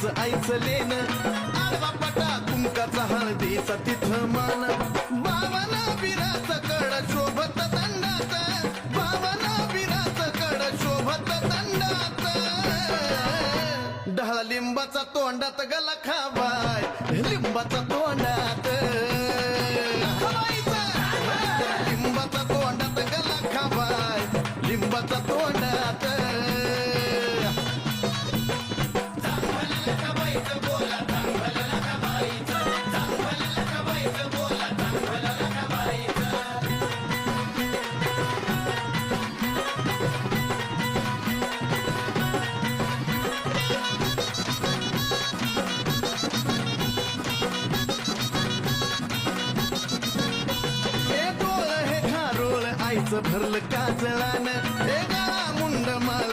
आईच ऐचलेन आडवा पटा कुंकाचा हळदीचा तिथं मान भावना बिराच कड शोभत दंडात भावना बिराच कड शोभत दंडात ढाळ लिंबाचा तोंडात गला खावाय लिंबाचा तोंडात लिंबाचा तोंडात गला खावाय लिंबाचा तोंडात आईचं भरलं काजळान